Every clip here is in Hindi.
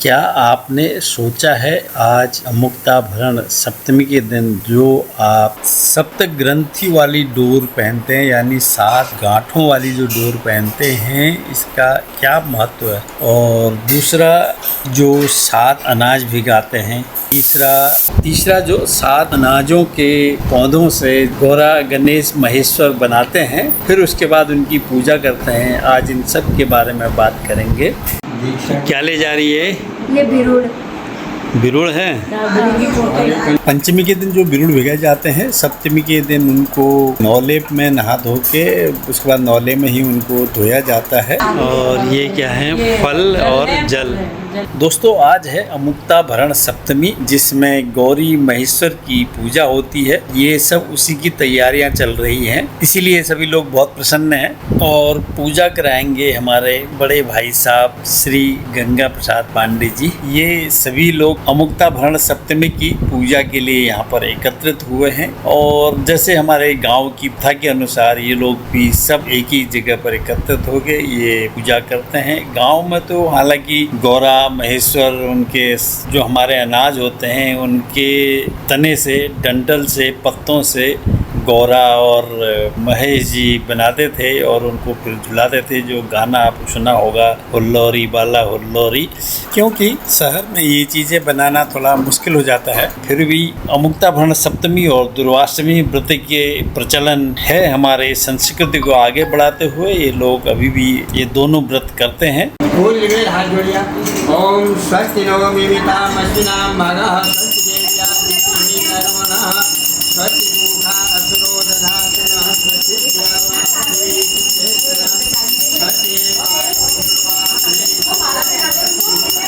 क्या आपने सोचा है आज अमुक्ताभरण सप्तमी के दिन जो आप सप्तग्रंथि वाली डोर पहनते हैं यानी 7 गांठों वाली जो डोर पहनते हैं इसका क्या महत्व है। और दूसरा जो 7 अनाज भिगाते हैं। तीसरा जो 7 अनाजों के पौधों से गौरा गणेश महेश्वर बनाते हैं, फिर उसके बाद उनकी पूजा करते हैं। आज इन सब के बारे में बात करेंगे। क्या ले जा रही है? ये बिरुड़ है। पंचमी के दिन जो बिरुड़ भिगाए जाते हैं, सप्तमी के दिन उनको नौले में नहा धो के उसके बाद नौले में ही उनको धोया जाता है। और ये क्या है? फल और जल। दोस्तों आज है अमुक्ताभरण सप्तमी, जिसमें गौरी महेश्वर की पूजा होती है। ये सब उसी की तैयारियां चल रही हैं, इसीलिए सभी लोग बहुत प्रसन्न हैं। और पूजा कराएंगे हमारे बड़े भाई साहब श्री गंगा प्रसाद पांडे जी। ये सभी लोग अमुक्ताभरण सप्तमी की पूजा के लिए यहाँ पर एकत्रित हुए हैं। और जैसे हमारे गांव की प्रथा के अनुसार ये लोग भी सब एक ही जगह पर एकत्रित हो गए ये पूजा करते हैं। गांव में तो हालांकि गौरा महेश्वर उनके जो हमारे अनाज होते हैं उनके तने से, डंठल से, पत्तों से गौरा और महेश जी बनाते थे और उनको फिर झुलाते थे। जो गाना आप सुना होगा, हुल्लोरी बाला हुल्लोरी। क्योंकि शहर में ये चीज़ें बनाना थोड़ा मुश्किल हो जाता है, फिर भी अमुक्ताभरण सप्तमी और दुर्वाष्टमी व्रत के प्रचलन है। हमारे संस्कृति को आगे बढ़ाते हुए ये लोग अभी भी ये दोनों व्रत करते हैं। हाथ जोड़िया। ओम स्वस्ति नो मिमिताम अश्विनाम भागः स्वस्ति देव्या विष्णुनि कर्मणः स्वस्ति मुखा असुरो दधातनः स्वस्ति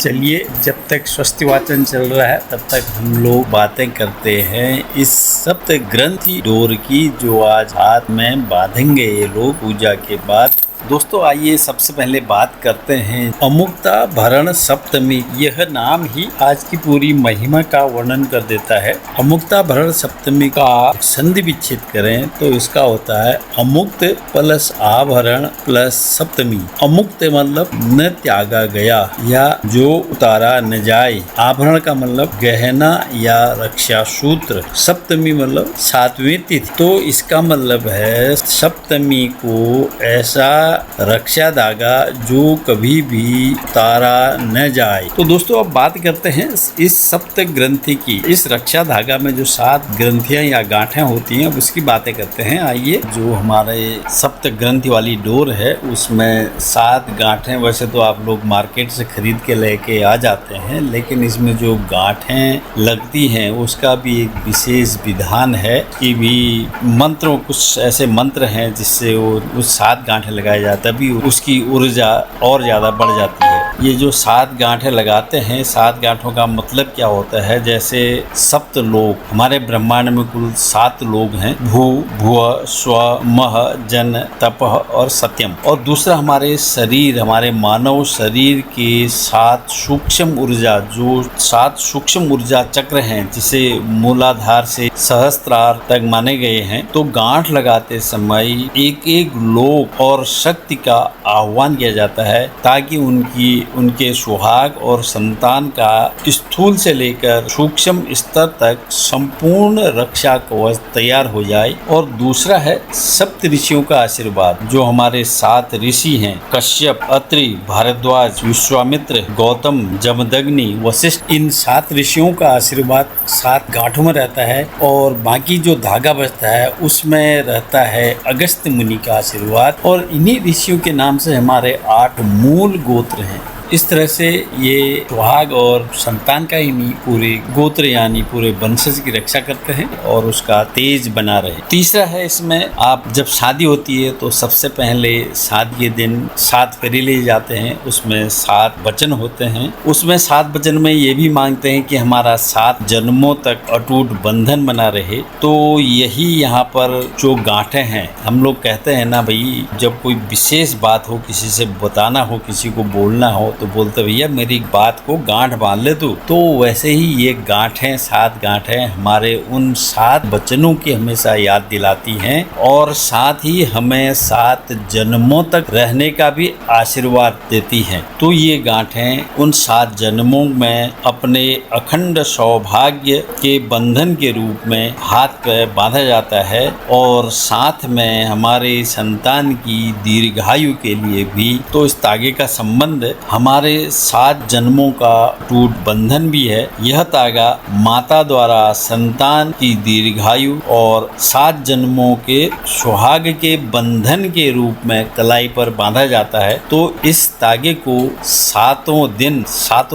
चलिए, जब तक स्वस्ति वाचन चल रहा है तब तक हम लोग बातें करते हैं इस सप्त ग्रंथि डोर की, जो आज हाथ में बांधेंगे ये लोग पूजा के बाद। दोस्तों आइए सबसे पहले बात करते हैं अमुक्ताभरण सप्तमी। यह नाम ही आज की पूरी महिमा का वर्णन कर देता है। अमुक्ताभरण सप्तमी का संधि विच्छेद करें तो इसका होता है अमुक्त प्लस आभरण प्लस सप्तमी। अमुक्त मतलब न त्यागा गया या जो उतारा न जाए। आभरण का मतलब गहना या रक्षा सूत्र। सप्तमी मतलब 7वीं तिथि। तो इसका मतलब है सप्तमी को ऐसा रक्षा धागा जो कभी भी उतारा न जाए। तो दोस्तों अब बात करते हैं इस सप्त ग्रंथि की। इस रक्षा धागा में जो 7 ग्रंथियां या गांठें होती हैं उसकी बातें करते हैं। आइए, जो हमारे सप्त ग्रंथि वाली डोर है उसमें 7 गांठें वैसे तो आप लोग मार्केट से खरीद के लेके आ जाते हैं, लेकिन इसमें जो गांठें लगती हैं उसका भी एक विशेष विधान है कि भी मंत्रों, कुछ ऐसे मंत्र हैं जिससे वो उस 7 गांठें लगाए तभी उसकी ऊर्जा और ज़्यादा बढ़ जाती है। ये जो 7 गांठें लगाते हैं, 7 गांठों का मतलब क्या होता है? जैसे सप्त लोक, हमारे ब्रह्मांड में कुल 7 लोग हैं। भू, भुव, स्व, मह, जन, तपह और सत्यम। और दूसरा हमारे शरीर, हमारे मानव शरीर के 7 सूक्ष्म ऊर्जा, जो 7 सूक्ष्म ऊर्जा चक्र हैं जिसे मूलाधार से सहस्त्रार तक माने गए हैं। तो गांठ लगाते समय एक एक लोक और शक्ति का आह्वान किया जाता है ताकि उनके सुहाग और संतान का स्थूल से लेकर सूक्ष्म स्तर तक संपूर्ण रक्षा कवच तैयार हो जाए। और दूसरा है सप्त ऋषियों का आशीर्वाद, जो हमारे 7 ऋषि हैं, कश्यप, अत्रि, भारद्वाज, विश्वामित्र, गौतम, जमदग्नि, वशिष्ठ। इन 7 ऋषियों का आशीर्वाद 7 गांठों में रहता है और बाकी जो धागा बचता है उसमें रहता है अगस्त्य मुनि का आशीर्वाद। और इन्हीं ऋषियों के नाम से हमारे 8 मूल गोत्र हैं। इस तरह से ये सुहाग और संतान का ही नहीं, पूरे गोत्र यानी पूरे वंशज की रक्षा करते हैं और उसका तेज बना रहे। तीसरा है इसमें, आप जब शादी होती है तो सबसे पहले शादी के दिन 7 फेरे लिए जाते हैं। उसमें 7 वचन होते हैं। उसमें 7 वचन में ये भी मांगते हैं कि हमारा 7 जन्मों तक अटूट बंधन बना रहे। तो यही यहाँ पर जो गांठें हैं, हम लोग कहते हैं ना भाई, जब कोई विशेष बात हो, किसी से बताना हो, किसी को बोलना हो, तो बोलते भैया मेरी बात को गांठ बांध ले तू। तो वैसे ही ये गांठें 7 गांठें हमारे उन 7 वचनों की हमेशा याद दिलाती हैं और साथ ही हमें 7 जन्मों तक रहने का भी आशीर्वाद देती हैं। तो ये गांठें उन 7 जन्मों में अपने अखंड सौभाग्य के बंधन के रूप में हाथ पे बांधा जाता है और साथ में हमारे संतान की दीर्घायु के लिए भी। तो इस तागे का संबंध हमारे 7 जन्मों का टूट बंधन भी है। यह तागा माता द्वारा संतान की दीर्घायु और 7 जन्मों के सुहाग के बंधन के रूप में कलाई पर बांधा जाता है। तो इस तागे को 7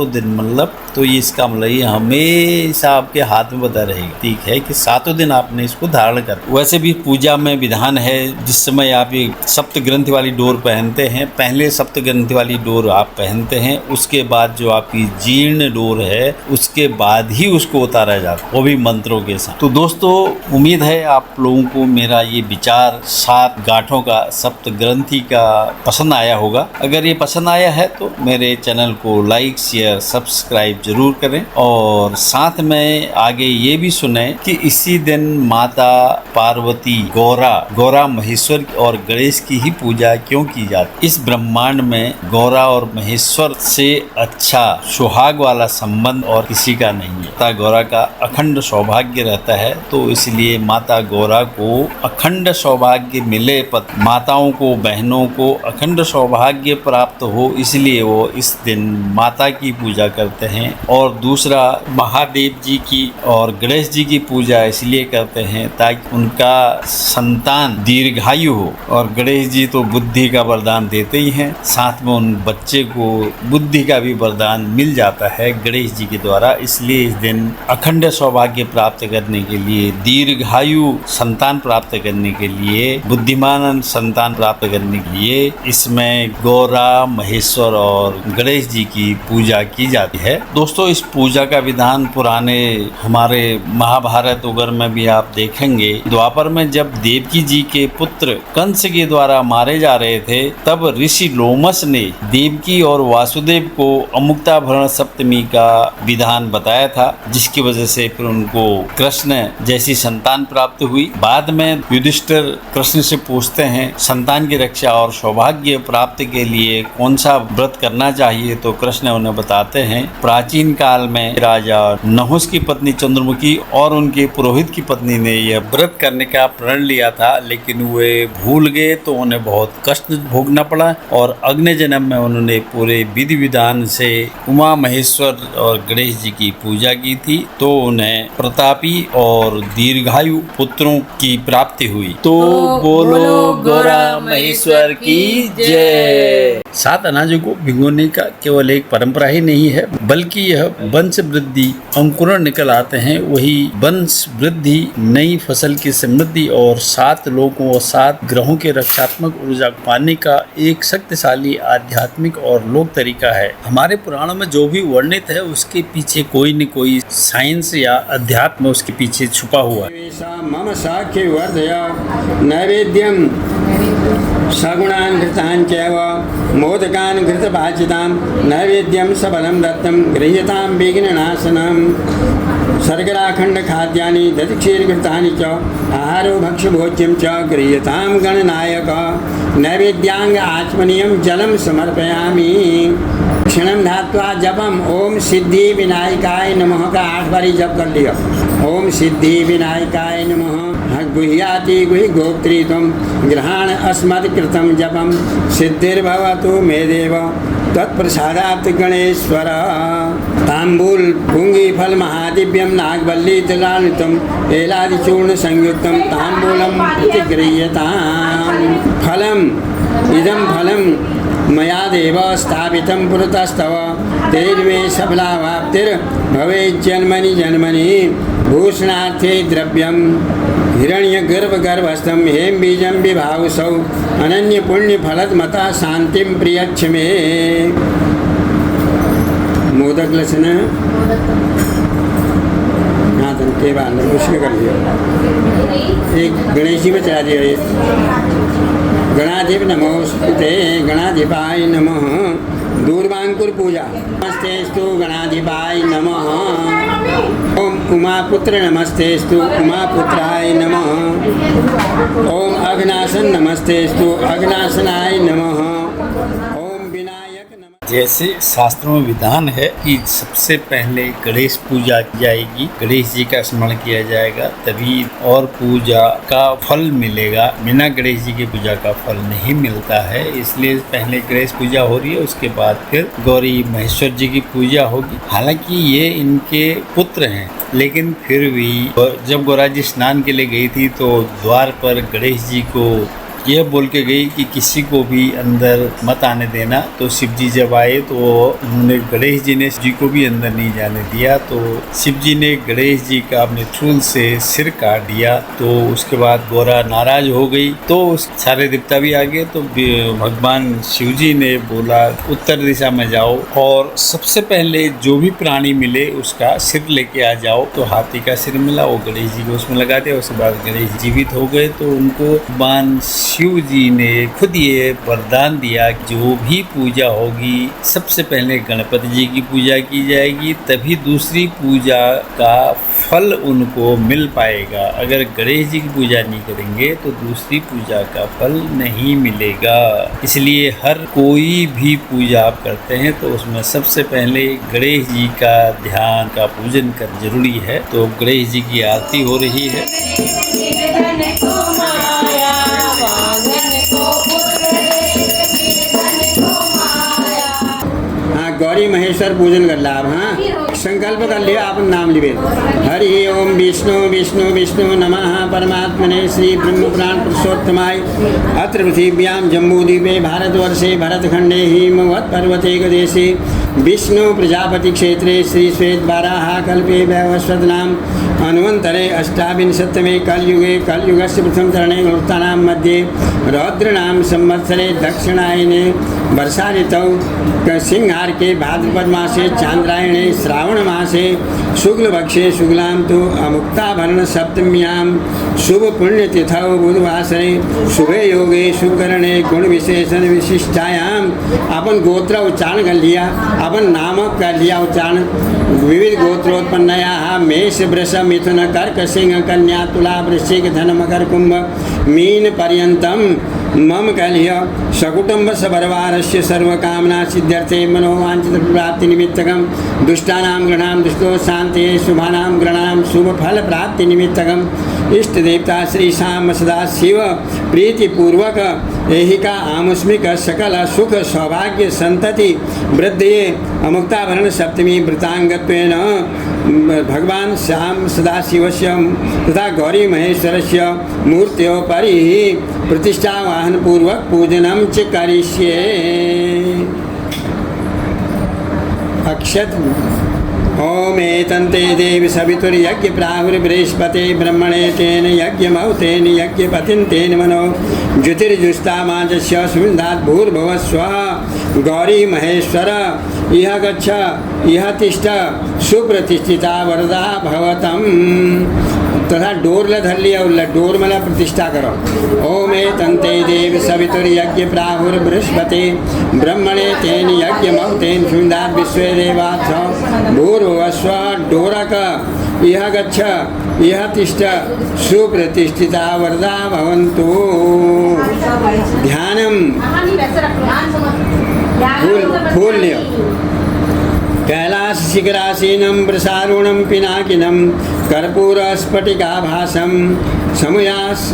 दिन मतलब तो ये इसका मतलब ये हमेशा आपके हाथ में बंधा रहेगा। ठीक है कि 7 दिन आपने इसको धारण कर। वैसे भी पूजा में विधान है जिस समय आप ये सप्त ग्रंथि वाली डोर पहनते हैं, पहले सप्त ग्रंथि वाली डोर आप पहनते हैं, उसके बाद जो आपकी जीर्ण डोर है उसके बाद ही उसको उतारा जाता है, वो भी मंत्रों के साथ। तो दोस्तों उम्मीद है आप लोगों को मेरा ये विचार 7 गांठों का सप्त ग्रंथि का पसंद आया होगा। अगर ये पसंद आया है तो मेरे चैनल को लाइक शेयर सब्सक्राइब जरूर करें और साथ में आगे ये भी सुने कि इसी दिन माता पार्वती गौरा महेश्वर और गणेश की ही पूजा क्यों की जाती। इस ब्रह्मांड में गौरा और महेश्वर से अच्छा सुहाग वाला संबंध और किसी का नहीं है। माता गौरा का अखंड सौभाग्य रहता है तो इसलिए माता गौरा को अखंड सौभाग्य मिले, माताओं को बहनों को अखंड सौभाग्य प्राप्त हो, इसलिए वो इस दिन माता की पूजा करते हैं। और दूसरा महादेव जी की और गणेश जी की पूजा इसलिए करते हैं ताकि उनका संतान दीर्घायु हो। और गणेश जी तो बुद्धि का वरदान देते ही हैं, साथ में उन बच्चे को बुद्धि का भी वरदान मिल जाता है गणेश जी के द्वारा। इसलिए इस दिन अखंड सौभाग्य प्राप्त करने के लिए, दीर्घायु संतान प्राप्त करने के लिए, बुद्धिमान संतान प्राप्त करने के लिए इसमें गौरा महेश्वर और गणेश जी की पूजा की जाती है। दोस्तों इस पूजा का विधान पुराने हमारे महाभारत वगैरह में भी आप देखेंगे। द्वापर में जब देवकी जी के पुत्र कंस के द्वारा मारे जा रहे थे तब ऋषि लोमस ने देवकी और वासुदेव को अमुक्ताभरण सप्तमी का विधान बताया था, जिसकी वजह से फिर उनको कृष्ण जैसी संतान प्राप्त हुई। बाद में युधिष्ठिर कृष्ण से पूछते हैं संतान की रक्षा और सौभाग्य प्राप्ति के लिए कौन सा व्रत करना चाहिए, तो कृष्ण उन्हें बताते हैं प्राचीन काल में राजा नहुस की पत्नी चंद्रमुखी और उनके पुरोहित की पत्नी ने यह व्रत करने का प्रण लिया था, लेकिन वे भूल गए तो उन्हें बहुत कष्ट भोगना पड़ा और अगले जन्म में उन्होंने पूरे विधि विधान से उमा महेश्वर और गणेश जी की पूजा की थी, तो उन्हें प्रतापी और दीर्घायु पुत्रों की प्राप्ति हुई। तो बोलो गौरा महेश्वर की जय। 7 अनाजों को भिगोने का केवल एक परंपरा ही नहीं है, बल्कि यह वंश वृद्धि अंकुरण निकल आते हैं, वही वंश वृद्धि नई फसल की समृद्धि और 7 लोगों और 7 ग्रहों के रक्षात्मक ऊर्जा पाने का एक शक्तिशाली आध्यात्मिक और लोक तरीका है। हमारे पुराणों में जो भी वर्णित है उसके पीछे कोई न कोई साइंस या अध्यात्म उसके पीछे छुपा हुआ है। मम साख्य वर्धय नैवेद्यम सगुणान् घृतान् चैव मोदकान् घृतभाजितां नैवेद्यं सबलं दत्तं गृह्यतां विघ्ननाशनं शर्कराखंड खाद्यानि दधिक्षीरघृतानि च आहारो भक्ष्यभोज्यं च गृह्यतां गणनायक नैवेद्यांग आचमनीयं जलं समर्पयामि क्षणं धात्वा जपम ओम सिद्धि विनायकाय नमः का 8 बारी जप कर लिया। ओम सिद्धि विनायकाय नमः गुह्याति गुहि गोत्री त्वं ग्रहाण अस्मत्कृतं जपं सिद्धिर्भवतु मे देव तत्प्रसादात् गणेश्वर तांबूल पुंगी फल महादिव्यं नागवल्ली तिलान्वितं एलादिचूर्ण संयुक्तं तांबूलं प्रतिगृह्यतां फलम् इदं फलं मया देव स्थापितं पुरतस्तव तेर्मे सफलावाप्तिर्भवेज्जन्मनि जन्मनि भूषणार्थे द्रव्यं हिरण्यगर्भगर्भस्थं हेम बीजं विभावसौ अनन्य पुण्य फलदमता शांतिं प्रियच्छ मे। मोदक लसन हाँ तो के बाद उसमें कर दिया, एक गणेश जी में चला दिया। गणाधिप नमोस्तुते गणाधिपाय नमः दूर्वांकुर पूजा। नमस्तेस्तु गणाधिपाय नमः। ओम उमापुत्र नमस्तेस्तु उमापुत्राय नमः। ओम अग्नासन नमस्तेस्तु अग्नासनाय नमः। ओम विनायक नमः। जैसे शास्त्रों में विधान है कि सबसे पहले गणेश पूजा की जाएगी, गणेश जी का स्मरण किया जाएगा, तभी और पूजा का फल मिलेगा। बिना गणेश जी की पूजा का फल नहीं मिलता है, इसलिए पहले गणेश पूजा हो रही है, उसके बाद फिर गौरी महेश्वर जी की पूजा होगी। हालांकि ये इनके पुत्र हैं, लेकिन फिर भी जब गौरा जी स्नान के लिए गई थी तो द्वार पर गणेश जी को यह बोल के गई कि किसी को भी अंदर मत आने देना। तो शिव जी जब आए तो उन्होंने गणेश जी ने शिव जी को भी अंदर नहीं जाने दिया। तो शिव जी ने गणेश जी का अपने चूल से सिर काट दिया। तो उसके बाद गौरा नाराज हो गई, तो सारे देवता भी आ गए। तो भगवान शिव जी ने बोला उत्तर दिशा में जाओ और सबसे पहले जो भी प्राणी मिले उसका सिर लेके आ जाओ। तो हाथी का सिर मिला, वो गणेश जी को उसमें लगा दिया। उसके बाद गणेश जीवित हो गए। तो उनको भगवान शिव जी ने खुद ये वरदान दिया कि जो भी पूजा होगी सबसे पहले गणपति जी की पूजा की जाएगी, तभी दूसरी पूजा का फल उनको मिल पाएगा। अगर गणेश जी की पूजा नहीं करेंगे तो दूसरी पूजा का फल नहीं मिलेगा। इसलिए हर कोई भी पूजा आप करते हैं तो उसमें सबसे पहले गणेश जी का ध्यान का पूजन करना जरूरी है। तो गणेश जी की आरती हो रही है। गौरी महेश्वर पूजन कर लाभ। हाँ, संकल्प कर लिया, आप नाम लिवे। हरि ओम विष्णु विष्णु विष्णु नमः परमात्मने श्री ब्रह्म पुराण पुरुषोत्तमाय। अत्र पृथिव्यां जम्बूद्वीपे भारतवर्षे भरतखंडे हिमवत् पर्वते गदेशे विष्णु प्रजापति क्षेत्रे श्री श्वेत बाराह कल्पे वैवस्वत नाम अन्वंतरे अष्टाविंशतमे कलयुगे कलयुगस्य प्रथम चरणे मुहूर्तानां मध्ये रौद्रनाम संवत्सरे दक्षिणायने वर्षा ऋतौ सिंहार के भाद्रपद मासे चांद्रायणे श्रावण मासे शुक्लपक्षे शुक्लां तो अमुक्ताभरण सप्तम्यां शुभ पुण्यतिथौ बुधवासरे शुभे योगे शुकरणे गुण विशेषण विशिष्टायाम। अपन गोत्र उच्चारण कर लिया, अपन नामक कर लिया उच्चारण। विविध गोत्रोत्पन्नया मेष वृष मिथुन कर्क सिंह कन्या तुला वृश्चिक धन मकर कुंभ मीन पर्यंतम मम कलिय सकुटुंब सपरिवारस्य सर्वकामना सिद्ध्यर्थे मनोवांछित प्राप्ति निमित्तकम दुष्टानां गृणां दुष्टो शांति शुभानां गृणां शुभ फल प्राप्ति निमित्तकम इष्ट देवता श्री शाम सदा शिव प्रीति पूर्वक ऐहिका आमुष्मिक सकल सुख सौभाग्य संतति वृद्धि अमुक्ताभरण सप्तमी व्रतांगत्वेन भगवान श्याम सदाशिवस्य तथा गौरी महेश्वरस्य मूर्त्योपरि प्रतिष्ठावाहन पूर्वक पूजनम च करिष्ये। अक्षत ओम एतन्ते देवी सवितुर्यज्ञ प्राहुर्बृहस्पते ब्रह्मणे तेन यज्ञमौतेन यज्ञपतिन्तेन मनो ज्योतिर्जुष्टामाजस्य सुविन्दात् भूर्भुवस्व गौरी महेश्वर इह गच्छ इह तिष्ठ सुप्रतिष्ठिता वरदा भवतम्। तथा डोर धर लिया, डोर मला प्रतिष्ठा करो। ओम तंते देव सवितुर्यज्ञ प्राहुर्बृहस्पते ब्रह्मणे तेन यज्ञमौतेन सुविन्दात् विश्वे देवाः भूर्भुवस्व डोरक इह गच्छ इह तिष्ठ सुप्रतिष्ठिता वरदा भवन्तु। ध्यानम फूल लियो। कैलास शिखरासीनं प्रसारुणं पिनाकिनं कर्पूरस्फटिकाभासं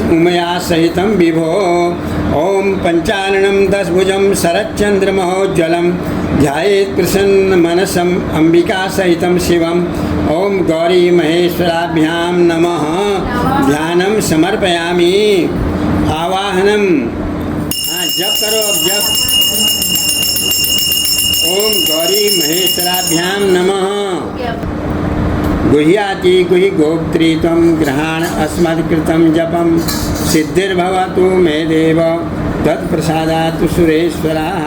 उमया सहितं विभो। ओम पंचाननं दशभुजं शरच्चन्द्रमहोज्ज्वलं ध्यायेत् प्रसन्नमनसं अंबिका सहितं शिवम्। ओम गौरी महेश्वराभ्यां नमः। ध्यानं समर्पयामि। आवाहनम, हाँ जप करो, अब जप। ओम गौरी महेश्वराभ्यां नमः। गुह्याति गुहि गोप्त्री त्वं गृहाण अस्मत्कृतं जपं सिद्धिर्भवतु मे देव तत्प्रसादात् सुरेश्वरः।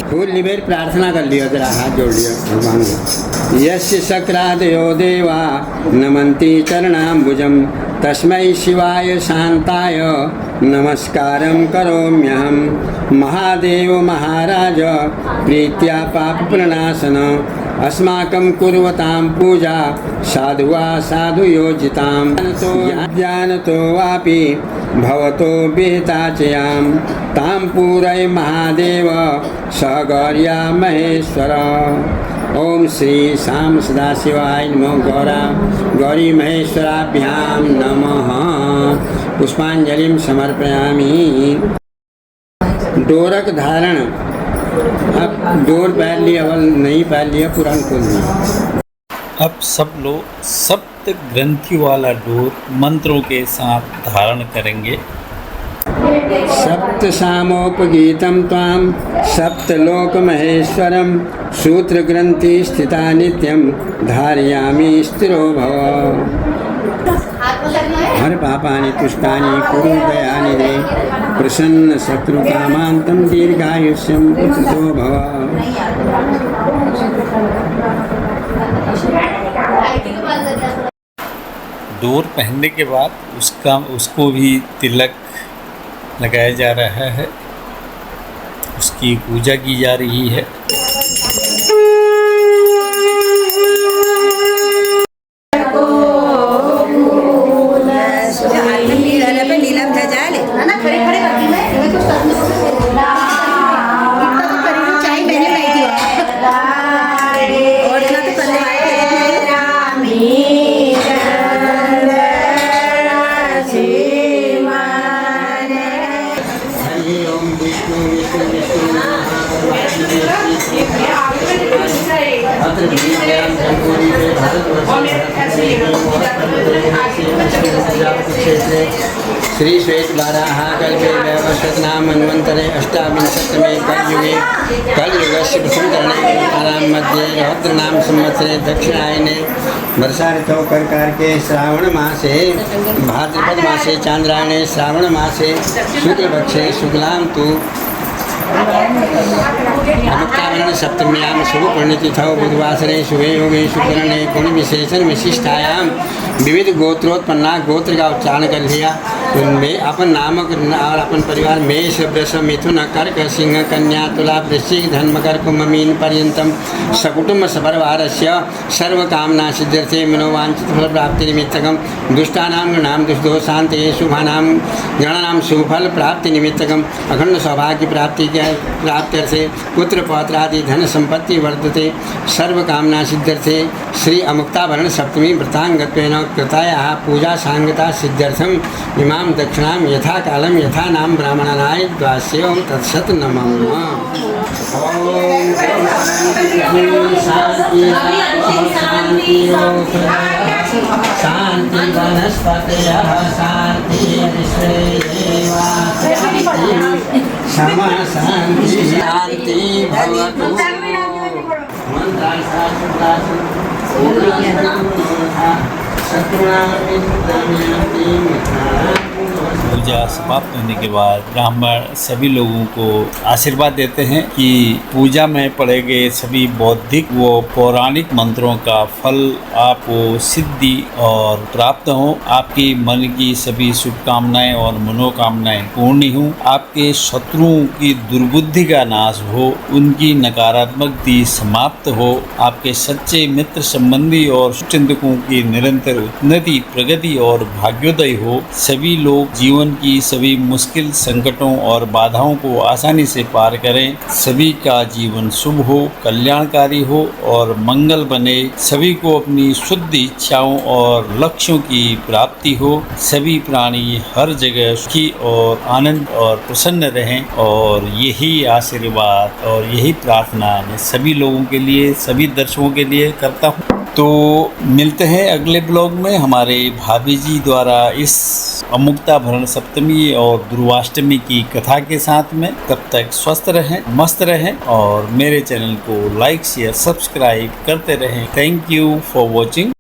फूल निवेद प्रार्थना कर लिया, जरा हाथ जोड़ लिया भगवान को। यस्य शक्रादयो देवा नमन्ति चरणाम्बुजं तस्मै शिवाय शान्ताय नमस्कारं करोम्यहं। महादेव महाराज प्रीत्या पापप्रणाशन अस्माकं कुर्वतां पूजा साधुवा साधुयोजितां। ज्ञानतो वापि भवतो विहिताचयां तां पूरय महादेव सगौर्या महेश्वर। ओम श्री शाम सदाशिवाय नमो गौरी महेश्वराभ्यां नमः। पुष्पांजलिं समर्पयामि। डोरक धारण। अब डोर पहन लिया, अवल नहीं पहन लिया, पुराण खोल लिया। अब सब लोग सप्त ग्रंथि वाला डोर मंत्रों के साथ धारण करेंगे। सप्त सामोपगीतं त्वां सप्तलोक महेश्वरं सूत्र ग्रंथि स्थिता नित्यं धारयामि स्थिरो भव। हर पापानि तुष्टानि कुरु दयानिधे प्रसन्न शत्रु कामांतं दीर्घायुष्यं पुत्रतो भव। डोर पहनने के बाद उसको भी तिलक लगाया जा रहा है, उसकी पूजा की जा रही है। नीलम ध्वजा ले ना खड़े खड़े करती मैं कुछ चाय मैंने पाई थी और इतना तो करने श्री श्वेत बाराः कल्पे वैवस्वतनाम मन्वन्तरे अष्टाविंशतमे कलयुगे कलयुगस्य प्रथमकरणे कालां मध्ये रौद्रनाम संवत्सरे दक्षिणायने वर्षा ऋतौ कर्काटके श्रावण मासे भाद्रपद मासे चांद्रायणे श्रावण मासे शुक्लपक्षे शुक्लां तु अमुक्तावरण सप्तम्यां शुभ पुण्यतिथौ बुधवासरे शुभे योगे शुक्रणे गुण विशेषण विशिष्टायां विविध गोत्रोत्पन्ना गोत्र का उच्चारण कर लिया। उनमें अपन नामक और अपन परिवार मेष वृष मिथुन कर्क सिंह कन्या तुला वृश्चिक धन मकर कुंभ मीन पर्यंतम सकुटुंब सपरिवारस्य सर्वकामना सिद्ध्यर्थे मनोवांछित फल प्राप्ति निमित्तकम दुष्टानां गणानां दुष्दोषान्ते शुभानां गणानां शुभफल प्राप्ति निमित्तकम अखंड सौभाग्य प्राप्ति के प्राप्त्यर्थे पुत्र पौत्रादि धन संपत्ति वर्धते सर्वकामना सिद्ध्यर्थे श्री अमुक्ताभरण सप्तमी व्रतांगत्वेन कृतायाः पूजा सांगता सिद्ध्यर्थम इमां दक्षिणां यथा कालं यथा नाम ब्राह्मणानाय द्वास्यों तत्सत नमः। ओम शांति शांति वनस्पतयः शांति क्षमा शांति शांति भवतु। पूजा समाप्त होने के बाद ब्राह्मण सभी लोगों को आशीर्वाद देते हैं कि पूजा में पढ़े गए सभी बौद्धिक व पौराणिक मंत्रों का फल आपको सिद्धि और प्राप्त हो। आपकी मन की सभी शुभकामनाएं और मनोकामनाएं पूर्ण हो। आपके शत्रुओं की दुर्बुद्धि का नाश हो, उनकी नकारात्मकता समाप्त हो। आपके सच्चे मित्र संबंधी और चिंतकों की निरंतर उन्नति प्रगति और भाग्योदय हो। सभी लोग जीवन की सभी मुश्किल संकटों और बाधाओं को आसानी से पार करें। सभी का जीवन शुभ हो, कल्याणकारी हो और मंगल बने। सभी को अपनी शुद्ध इच्छाओं और लक्ष्यों की प्राप्ति हो। सभी प्राणी हर जगह सुखी और आनंद और प्रसन्न रहें। और यही आशीर्वाद और यही प्रार्थना मैं सभी लोगों के लिए, सभी दर्शकों के लिए करता हूँ। तो मिलते हैं अगले ब्लॉग में हमारे भाभी जी द्वारा इस अमुक्ताभरण सप्तमी और दुर्वाष्टमी की कथा के साथ में। तब तक स्वस्थ रहें, मस्त रहें और मेरे चैनल को लाइक शेयर सब्सक्राइब करते रहें। Thank you for watching.